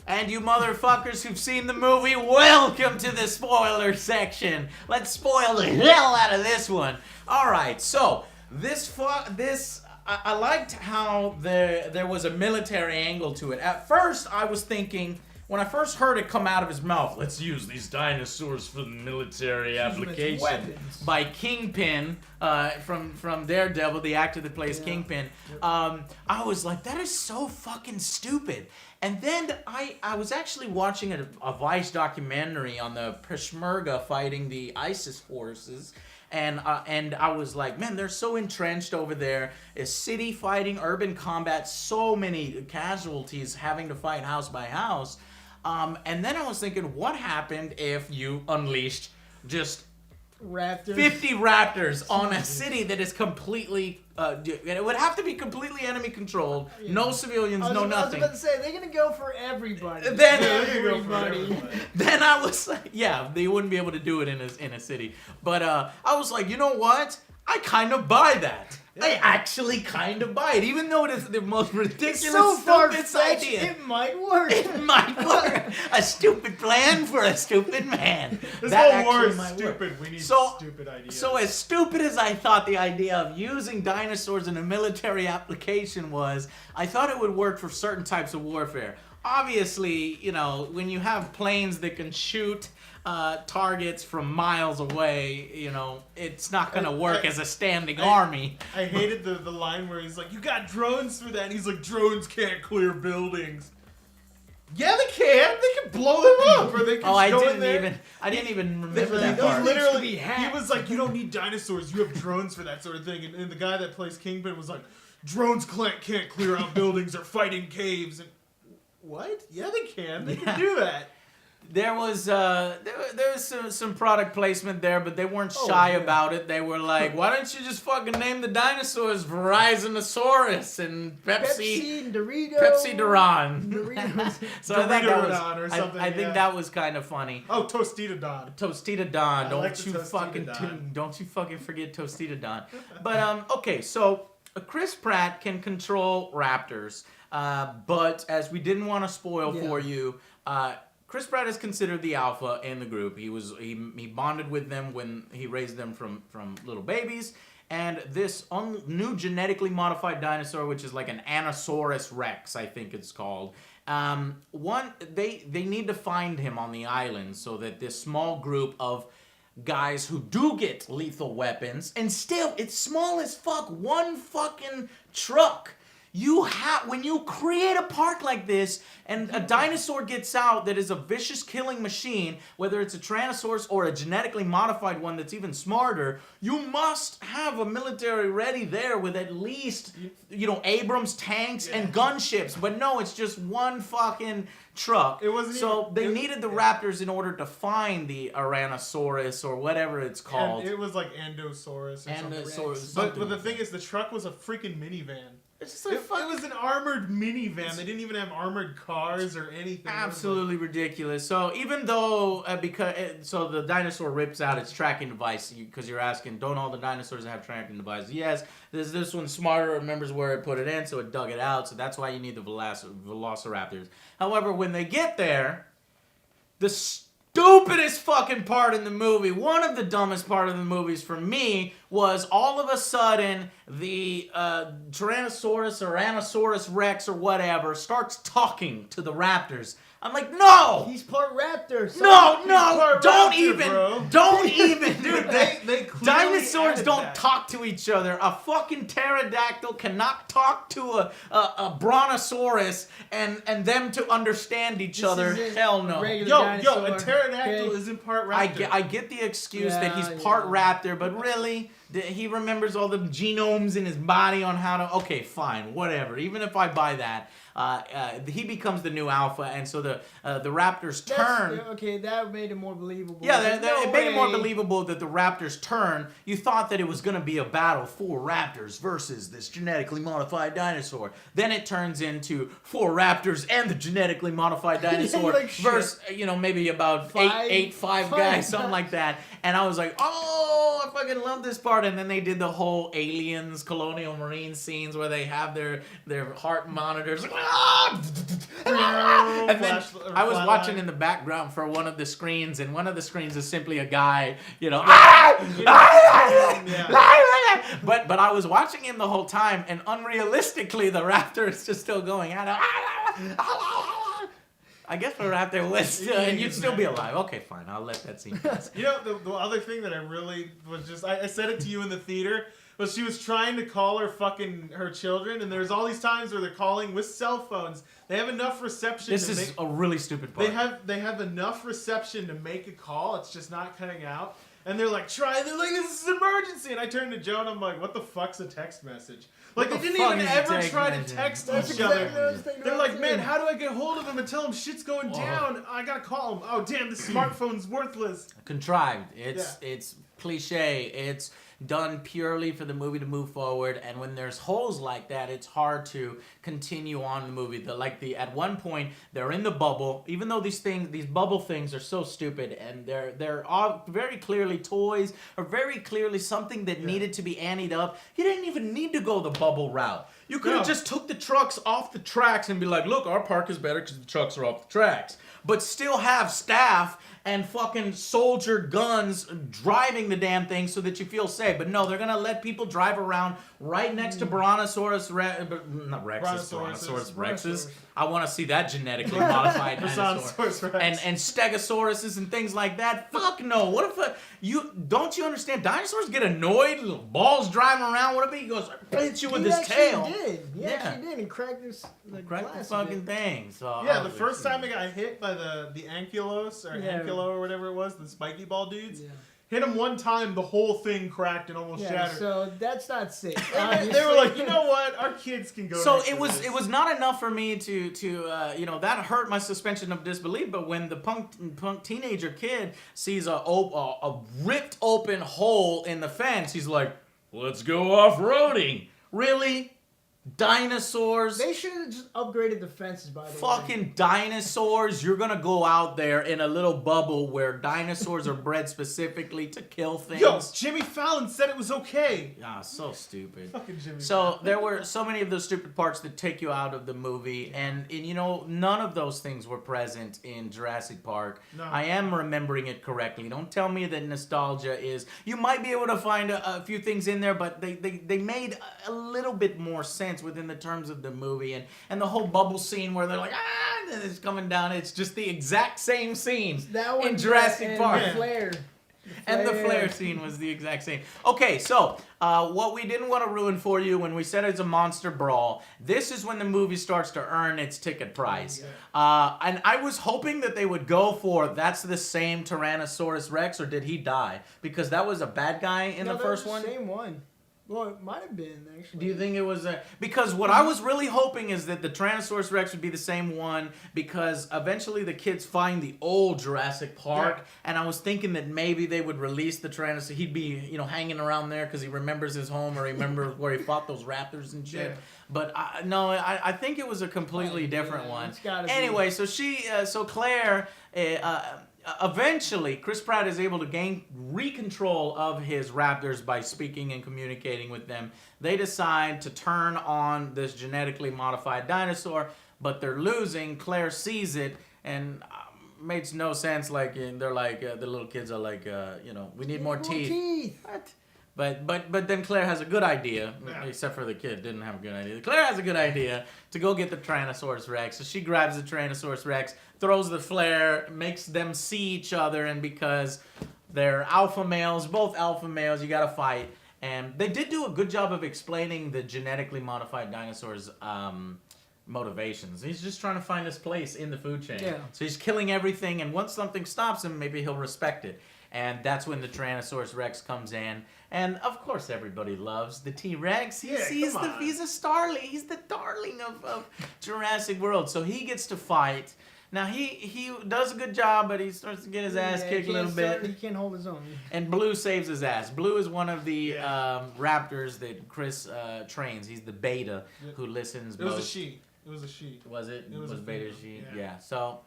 And you motherfuckers who've seen the movie, welcome to the spoiler section. Let's spoil the hell out of this one. All right, so I liked how there was a military angle to it. At first, I was thinking, when I first heard it come out of his mouth, let's use these dinosaurs for the military application, by Kingpin from Daredevil, the actor that plays Kingpin, I was like, that is so fucking stupid. And then I was actually watching a Vice documentary on the Peshmerga fighting the ISIS forces. And I was like, man, they're so entrenched over there. Is city fighting, urban combat, so many casualties having to fight house by house. And then I was thinking, what happened if you unleashed just Raptors. 50 raptors on a city that is completely... it would have to be completely enemy controlled. Yeah. No civilians, no nothing. I was about to say, they're going to go for everybody. Then I was like, yeah, they wouldn't be able to do it in a city. But I was like, you know what? I kind of buy that. Yeah. I actually kind of buy it, even though it is the most ridiculous, stupid idea. It might work. It might work. A stupid plan for a stupid man. This whole war is stupid. We need stupid ideas. So as stupid as I thought the idea of using dinosaurs in a military application was, I thought it would work for certain types of warfare. Obviously, you know, when you have planes that can shoot targets from miles away, you know, it's not going to work as a standing army. I hated the line where he's like, you got drones for that, and he's like, drones can't clear buildings. Yeah, they can. They can blow them up, or they can go in there. I didn't even remember that part. Literally, he was like, you don't need dinosaurs. You have drones for that sort of thing. And the guy that plays Kingpin was like, drones can't clear out buildings or fight in caves. And what? Yeah, they can. They can do that. There was some product placement there, but they weren't shy about it. They were like, why don't you just fucking name the dinosaurs Verizanosaurus and Pepsi and Doritos. Pepsi Duran. So I think that was, or something, I think that was kind of funny. Oh, Tostita Don. Tostita Don. Don't you fucking forget Tostita Don. But okay, so Chris Pratt can control raptors, but as we didn't want to spoil for you, Chris Pratt is considered the alpha in the group. He bonded with them when he raised them from little babies. And this new genetically modified dinosaur, which is like an Anasaurus Rex, I think it's called. They need to find him on the island so that this small group of guys who do get lethal weapons, and still, it's small as fuck, one fucking truck. When you create a park like this and a dinosaur gets out that is a vicious killing machine, whether it's a Tyrannosaurus or a genetically modified one that's even smarter, you must have a military ready there with at least, you know, Abrams tanks and gunships. But no, it's just one fucking truck. They needed the raptors in order to find the Tyrannosaurus or whatever it's called. And it was like Andosaurus or something. But the thing is, the truck was a freaking minivan. It's just it was an armored minivan. They didn't even have armored cars or anything. Absolutely ridiculous. So even though, so the dinosaur rips out its tracking device, because you're asking, don't all the dinosaurs have tracking devices? Yes, this one's smarter, remembers where it put it in, so it dug it out. So that's why you need the velociraptors. However, when they get there, the stupidest fucking part in the movie, one of the dumbest part of the movies for me, was all of a sudden the Tyrannosaurus or Anasaurus Rex or whatever starts talking to the raptors. I'm like, no! He's part raptor. So don't even. Dude, they dinosaurs don't talk to each other. A fucking pterodactyl cannot talk to a brontosaurus and them to understand each other. Hell no. A pterodactyl isn't part raptor. I get the excuse that he's part raptor, but really, he remembers all the genomes in his body on how to... Okay, fine, whatever. Even if I buy that, he becomes the new alpha, and so the raptors turn... Okay, that made it more believable. Yeah, it made it more believable that the raptors turn. You thought that it was going to be a battle for raptors versus this genetically modified dinosaur. Then it turns into 4 raptors and the genetically modified dinosaur versus, maybe about five guys, something like that. And I was like, oh, I fucking love this part. And then they did the whole aliens, colonial marine scenes where they have their heart monitors. And then flash. I was flat watching line. in the background for one of the screens, and one of the screens is simply a guy, Yeah. but I was watching him the whole time, and unrealistically, the raptor is just still going at it. I guess the raptor was still, and you'd still be alive. Okay, fine, I'll let that scene pass. You know, the other thing that I really was just, I said it to you in the theater, was she was trying to call her children, and there's all these times where they're calling with cell phones. They have enough reception. This is a really stupid part. They have enough reception to make a call. It's just not cutting out. And they're like, they're like, this is an emergency. And I turned to Joe and I'm like, what the fuck's a text message? Like, they didn't even ever try to text each other. They're like, man, how do I get hold of him and tell him shit's going down? I gotta call him. Oh, damn, this smartphone's worthless. Contrived. It's cliche. It's done purely for the movie to move forward, and when there's holes like that, it's hard to continue on the movie. At one point they're in the bubble, even though these bubble things are so stupid, and they're all very clearly toys, or very clearly something that needed to be anteed up. You didn't even need to go the bubble route. You could have just took the trucks off the tracks and be like, look, our park is better because the trucks are off the tracks. But still have staff and fucking soldier guns driving the damn thing so that you feel safe. But no, they're going to let people drive around right next to Brontosaurus Rexes. I want to see that genetically modified dinosaur. And Stegosauruses and things like that. Fuck no. What if don't you understand? Dinosaurs get annoyed, little balls driving around. What if he goes, hits you with his tail? He actually did. And cracked the fucking thing. So yeah, the first time I got hit by the Ankylos or whatever it was, the spiky ball dudes. Yeah. Hit him one time, the whole thing cracked and almost shattered. So that's not safe. They were like, you know what? Our kids can go. So it was not enough for me to that hurt my suspension of disbelief. But when the punk teenager kid sees a ripped open hole in the fence, he's like, "Let's go off-roading." Really? Dinosaurs? They should have just upgraded the fences, by the way. Fucking dinosaurs. You're gonna go out there in a little bubble where dinosaurs are bred specifically to kill things. Yo, Jimmy Fallon said it was okay. Ah, so stupid. Fucking Jimmy Fallon. There were so many of those stupid parts that take you out of the movie, and none of those things were present in Jurassic Park. No. I am remembering it correctly. Don't tell me that nostalgia is... You might be able to find a few things in there, but they made a little bit more sense within the terms of the movie, and the whole bubble scene where they're like, and it's coming down. It's just the exact same scenes in Jurassic Park. And the flare scene was the exact same. Okay, so what we didn't want to ruin for you when we said it's a monster brawl, this is when the movie starts to earn its ticket price. And I was hoping that they would go for, that's the same Tyrannosaurus Rex, or did he die? Because that was a bad guy in the first one. No, that was the same one. Well, it might have been, actually. Do you think it was because what I was really hoping is that the Tyrannosaurus Rex would be the same one, because eventually the kids find the old Jurassic Park, and I was thinking that maybe they would release the Tyrannosaurus. He'd be, hanging around there because he remembers his home, or he remembers where he fought those raptors and shit. Yeah. But no, I think it was a completely different one. Anyway, so Claire... eventually, Chris Pratt is able to gain control of his raptors by speaking and communicating with them. They decide to turn on this genetically modified dinosaur, but they're losing. Claire sees it, and makes no sense. Like, they're like, the little kids are like, we need more teeth. What? But then Claire has a good idea, except for the kid didn't have a good idea. Claire has a good idea to go get the Tyrannosaurus Rex. So she grabs the Tyrannosaurus Rex, throws the flare, makes them see each other, and because they're alpha males, both alpha males, you gotta fight. And they did do a good job of explaining the genetically modified dinosaurs' motivations. He's just trying to find his place in the food chain. Yeah. So he's killing everything, and once something stops him, maybe he'll respect it. And that's when the Tyrannosaurus Rex comes in. And of course everybody loves the T-Rex. He's a starling. He's the darling of Jurassic World. So he gets to fight. Now he does a good job, but he starts to get his ass kicked a little bit. He can't hold his own. And Blue saves his ass. Blue is one of the raptors that Chris trains. He's the beta who listens. It was a she. It was a she. Was it? It was beta she? Yeah. So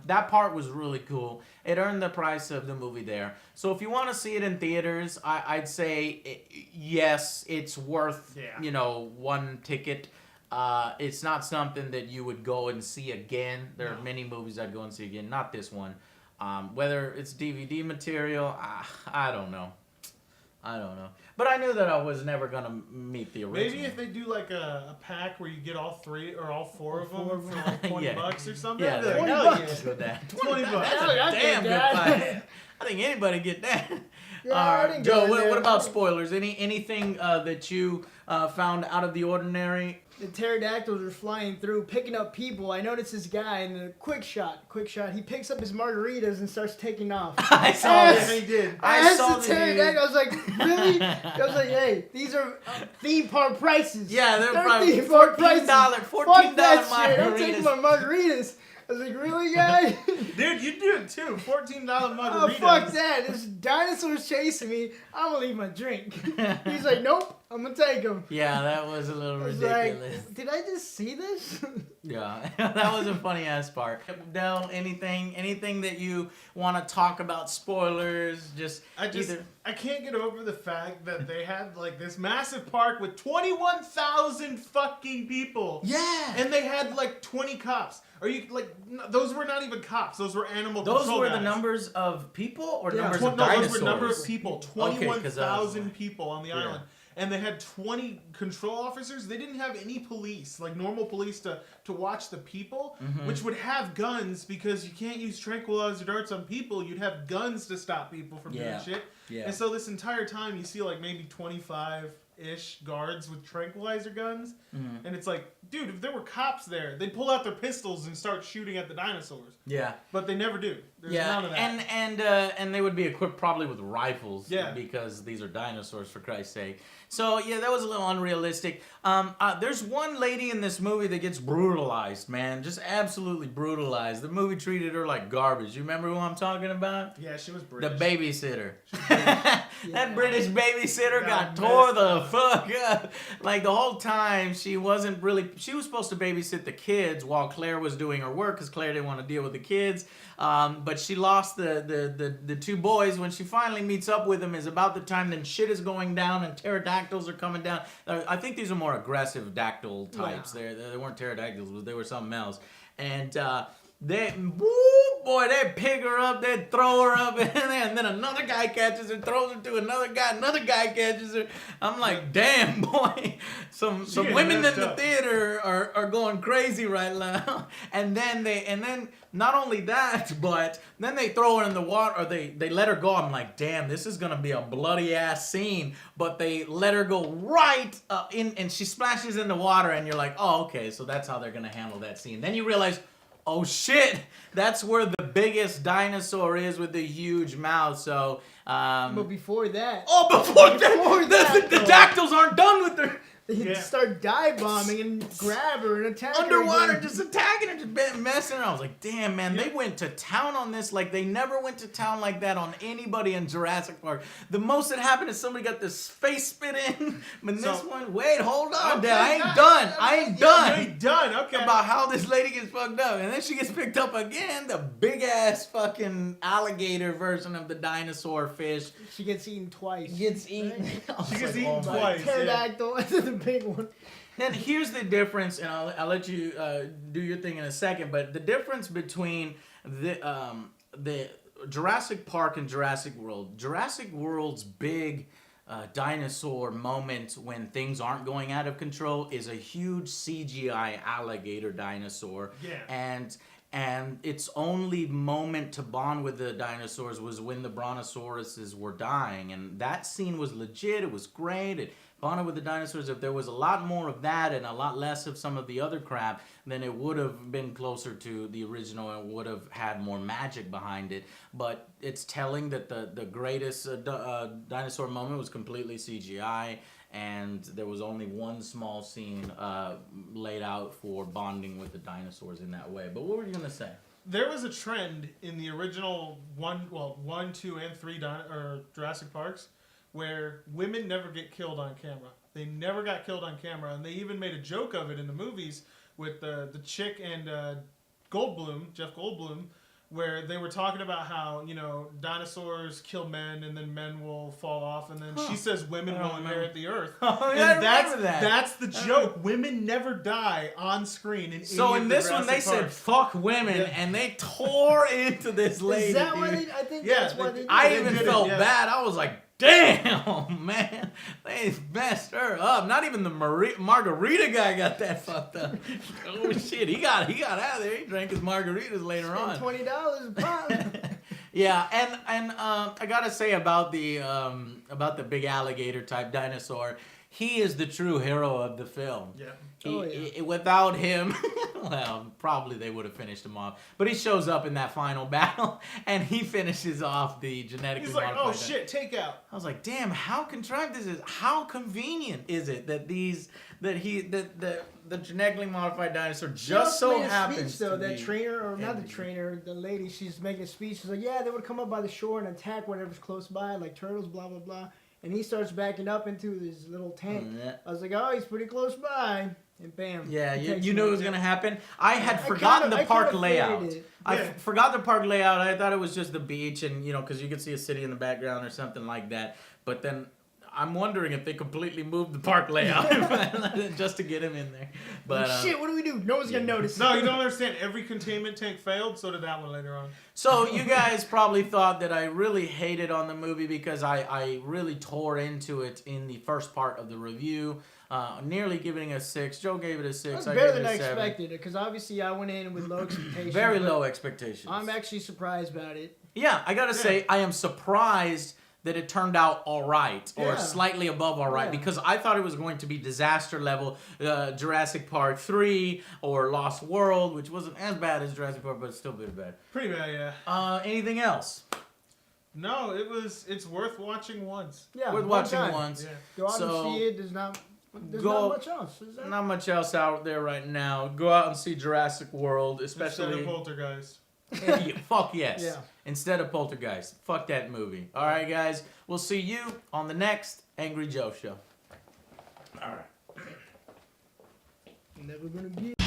that part was really cool. It earned the price of the movie there. So if you want to see it in theaters, I'd say yes, it's worth one ticket. It's not something that you would go and see again. There are many movies I'd go and see again. Not this one. Whether it's DVD material, I don't know. But I knew that I was never going to meet the original. Maybe if they do like a pack where you get all 3 or all 4 of them for like $20 or something. Yeah, like, $20 yeah. with that. $20. That's a damn good fight. I think anybody get that. Yeah, All I right, didn't Joe, go in there. what about spoilers? Anything that you found out of the ordinary? The pterodactyls were flying through, picking up people. I noticed this guy in the quick shot. He picks up his margaritas and starts taking off. I saw Yes. this. He did. I saw the the pterodactyl. I was like, really? I was like, hey, these are theme park prices. Yeah, they're probably theme park prices. $14 Fuck that shit. I'm margaritas. taking my margaritas. I was like, really, guy? Dude, you do it too. $14 margaritas. Oh, fuck that. This dinosaur's chasing me. I'm going to leave my drink. He's like, nope, I'm going to take him. Yeah, that was a little I was ridiculous. like, did I just see this? Yeah, that was a funny ass part. Del, anything that you want to talk about? Spoilers? I can't get over the fact that they had like this massive park with 21,000 fucking people. Yeah. And they had like 20 cops. Are you like those were not even cops? Those were animal Those control were guys. the numbers of people or Yeah. numbers No, of dinosaurs? those were number of people. 21,000 like- people on the island. And they had 20 control officers. They didn't have any police, like normal police, to watch the people, which would have guns because you can't use tranquilizer darts on people. You'd have guns to stop people from doing shit. Yeah. And so this entire time you see like maybe 25-ish guards with tranquilizer guns. And it's like, dude, if there were cops there, they'd pull out their pistols and start shooting at the dinosaurs. Yeah. But they never do. There's none of that. And they would be equipped probably with rifles. Yeah. Because these are dinosaurs, for Christ's sake. So yeah, that was a little unrealistic. There's one lady in this movie that gets brutalized, man, just absolutely brutalized. The movie treated her like garbage. You remember who I'm talking about? Yeah, she was British. The babysitter. That British babysitter got Got tore messed the up. fuck up. Like the whole time she was supposed to babysit the kids while Claire was doing her work because Claire didn't want to deal with the kids. But she lost the 2 boys. When she finally meets up with them is about the time then shit is going down and pterodactyls are coming down. I think these are more aggressive dactyl types. Yeah. They weren't pterodactyls, they were something else. And they pick her up, they throw her up in there, and then another guy catches her, throws her to another guy catches her. I'm like, damn, boy. Some getting women in messed the up. theater are going crazy right now. And then not only that, but then they throw her in the water, or they let her go. I'm like, damn, this is gonna be a bloody ass scene. But they let her go right in, and she splashes in the water, and you're like, oh, okay, so that's how they're gonna handle that scene. Then you realize, oh shit, that's where the biggest dinosaur is with the huge mouth. So, But before that, the dactyls aren't done with her. they start dive bombing and grab her and attack her. Underwater, again. just attacking her, just messing her. I was like, damn, man, they went to town on this like they never went to town like that on anybody in Jurassic Park. The most that happened is somebody got this face spit in, but this one, wait, hold on, Okay, I ain't done. You ain't done. Okay. About how this lady gets fucked up, and then she gets picked up again. The big ass fucking alligator version of the dinosaur fish She gets eaten twice. gets eaten. She gets eaten twice. Pterodactyl, the big one. Then here's the difference, and I'll let you do your thing in a second. But the difference between the Jurassic Park and Jurassic World. Jurassic World's big dinosaur moment when things aren't going out of control is a huge CGI alligator dinosaur. Yeah. And its only moment to bond with the dinosaurs was when the brontosauruses were dying. And that scene was legit. It was great. It bonded with the dinosaurs. If there was a lot more of that and a lot less of some of the other crap, then it would have been closer to the original and would have had more magic behind it. But it's telling that the greatest dinosaur moment was completely CGI. And there was only one small scene laid out for bonding with the dinosaurs in that way. But what were you going to say? There was a trend in the original 1, 2, and 3 Jurassic Parks where women never get killed on camera. They never got killed on camera, and they even made a joke of it in the movies with the chick and Jeff Goldblum, where they were talking about how, you know, dinosaurs kill men and then men will fall off, and then she says women will inherit the earth. Oh, yeah, and I remember that. that's the joke. Women never die on screen in So any in of this the one, they Jurassic said "fuck women" and they tore into this lady. Is that why dude. I think Yeah, that's why they. I They even did it, felt yeah. bad. I was like, damn, man. They messed her up. Not even the margarita guy got that fucked up. Oh, shit. He got out of there. He drank his margaritas later on. $20 a pop. Yeah, and I gotta say about the big alligator type dinosaur, he is the true hero of the film. Yeah. Without him, well, probably they would have finished him off. But he shows up in that final battle, and he finishes off the genetically He's like, modified. oh shit, take out. I was like, damn, how contrived this is. How convenient is it that the genetically modified dinosaur just so happens though, to that be trainer, or not the Henry. trainer, the lady, she's making a speech. She's like, yeah, they would come up by the shore and attack whatever's close by, like turtles, blah, blah, blah. And he starts backing up into his little tent. Yeah. I was like, oh, he's pretty close by. And bam. Yeah, he you takes knew him it right was there. going to happen. I had I forgotten kinda- the I park kinda layout. figured it. I Yeah. forgot the park layout. I thought it was just the beach and, you know, because you could see a city in the background or something like that. But then I'm wondering if they completely moved the park layout just to get him in there. But Shit, what do we do? No one's going to notice. No, you don't understand. Every containment tank failed, so did that one later on. So you guys probably thought that I really hated on the movie because I really tore into it in the first part of the review, nearly giving it a 6. Joe gave it a 6. That's I better gave than it I a 7. expected, because obviously I went in with low expectations. Very but low expectations. I'm actually surprised about it. Yeah, I gotta say, I am surprised that it turned out all right, or Yeah. slightly above all right, Yeah. because I thought it was going to be disaster level Jurassic Park 3 or Lost World, which wasn't as bad as Jurassic Park, but it's still pretty bad. Pretty bad, yeah. Anything else? No, it's worth watching once. Yeah, Worth one watching time. once. Yeah. Go out So, and see it. There's not much else. Is there? Not much else out there right now. Go out and see Jurassic World, Instead especially. of Poltergeist. Fuck yes. Yeah. Instead of Poltergeist. Fuck that movie. All right, guys. We'll see you on the next Angry Joe show. All right. Never gonna get.